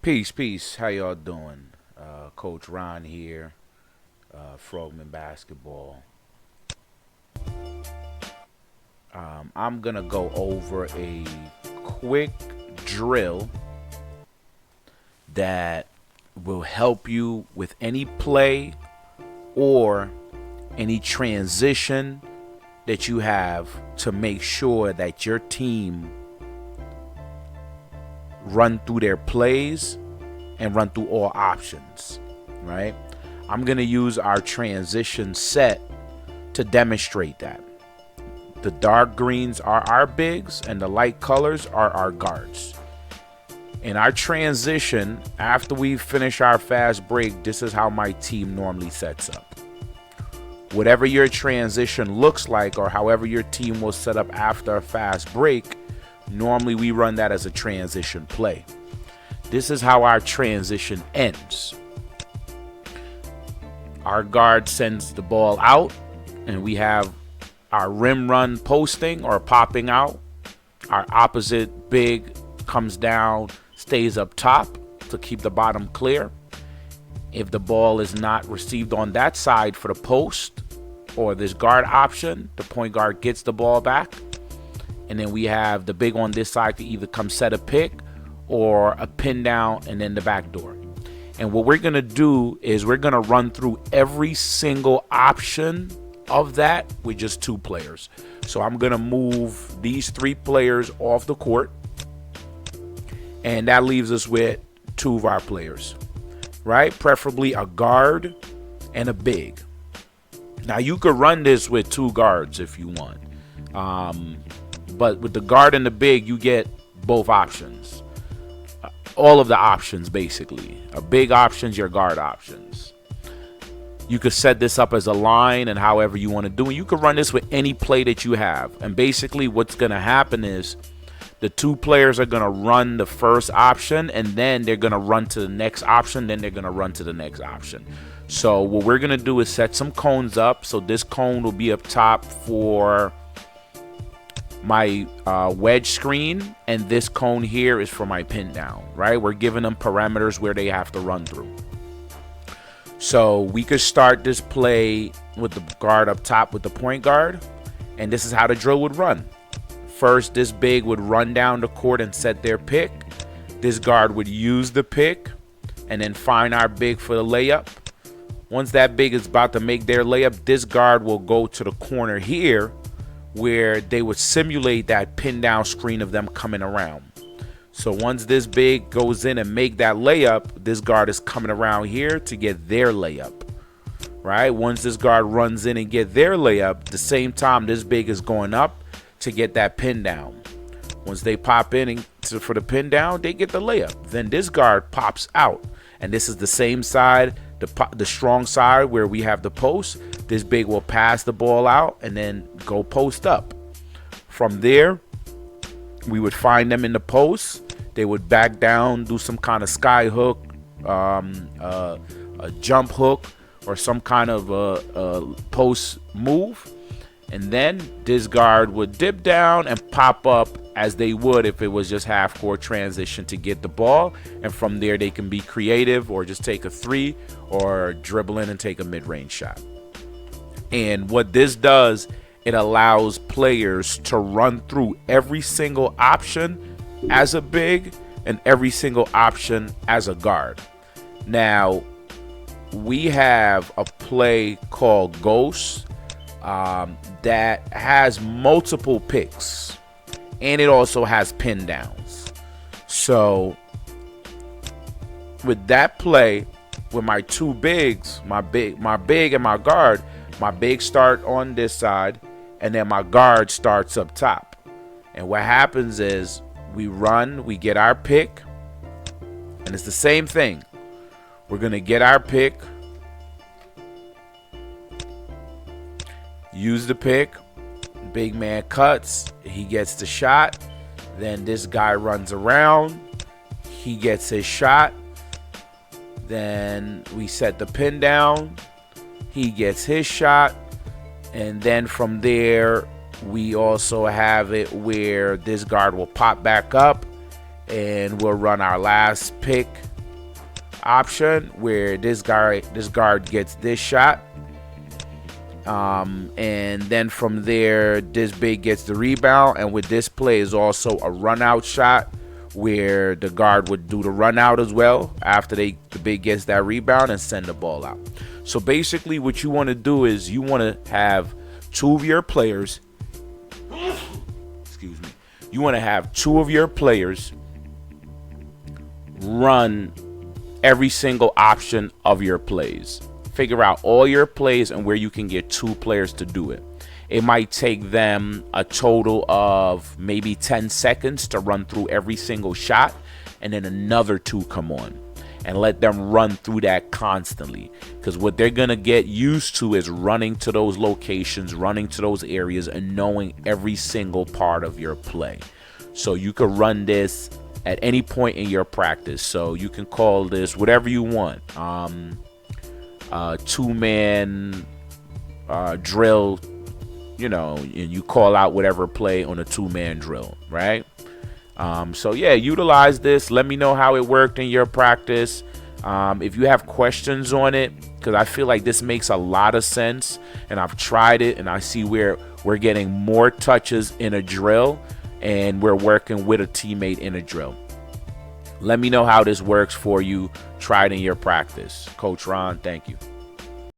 Peace, peace. How y'all doing? Coach Ron here, Frogman Basketball. I'm gonna go over a quick drill that will help you with any play or any transition that you have to make sure that your team run through their plays and run through all options, right? I'm going to use our transition set to demonstrate that. The dark greens are our bigs and the light colors are our guards. In our transition, after we finish our fast break, this is how my team normally sets up. Whatever your transition looks like or however your team will set up after a fast break, normally we run that as a transition play. This is how our transition ends. Our guard sends the ball out, and we have our rim run posting or popping out. Our opposite big comes down, stays up top to keep the bottom clear. If the ball is not received on that side for the post or this guard option, the point guard gets the ball back. And then we have the big on this side to either come set a pick or a pin down and then the back door. And what we're going to do is we're going to run through every single option of that with just two players. So I'm going to move these three players off the court. And that leaves us with two of our players, right? Preferably a guard and a big. Now you could run this with two guards if you want. But with the guard and the big, you get both options. All of the options, basically. A big options, your guard options. You could set this up as a line and however you want to do it. You could run this with any play that you have. And basically what's going to happen is the two players are going to run the first option, and then they're going to run to the next option, then they're going to run to the next option. So what we're going to do is set some cones up. So this cone will be up top for my wedge screen, and this cone here is for my pin down, right? We're giving them parameters where they have to run through. So we could start this play with the guard up top with the point guard, and this is how the drill would run. First, this big would run down the court and set their pick. This guard would use the pick and then find our big for the layup. Once that big is about to make their layup, this guard will go to the corner here where they would simulate that pin down screen of them coming around. So once this big goes in and make that layup, this guard is coming around here to get their layup, right? Once this guard runs in and get their layup, at the same time this big is going up to get that pin down. Once they pop in for the pin down, they get the layup. Then this guard pops out, and this is the same side, the strong side where we have the post. This big will pass the ball out and then go post up. From there, we would find them in the post. They would back down, do some kind of sky hook, a jump hook, or some kind of a post move. And then this guard would dip down and pop up as they would if it was just half court transition to get the ball. And from there, they can be creative or just take a three or dribble in and take a mid-range shot. And what this does, it allows players to run through every single option as a big and every single option as a guard. Now, we have a play called Ghost that has multiple picks, and it also has pin downs. So with that play, with my two bigs, my big and my guard, my big start on this side, and then my guard starts up top. And what happens is we run, we get our pick, and it's the same thing. We're going to get our pick, use the pick, big man cuts, he gets the shot, then this guy runs around, he gets his shot, then we set the pin down, he gets his shot, and then from there we also have it where this guard will pop back up and we'll run our last pick option where this guard gets this shot. And then from there, this big gets the rebound. And with this play is also a run out shot where the guard would do the run out as well after the big gets that rebound and send the ball out. So basically what you want to do is you want to have two of your players, excuse me, you want to have two of your players run every single option of your plays. Figure out all your plays and where you can get two players to do it. It might take them a total of maybe 10 seconds to run through every single shot, and then another two come on, and let them run through that constantly. Because what they're going to get used to is running to those locations, running to those areas, and knowing every single part of your play. So you could run this at any point in your practice. So you can call this whatever you want. Two-man drill, you know, and you call out whatever play on a two-man drill, right? So yeah, utilize this. Let me know how it worked in your practice. If you have questions on it, because I feel like this makes a lot of sense, and I've tried it, and I see where we're getting more touches in a drill, and we're working with a teammate in a drill. Let me know how this works for you. Try it in your practice. Coach Ron, thank you.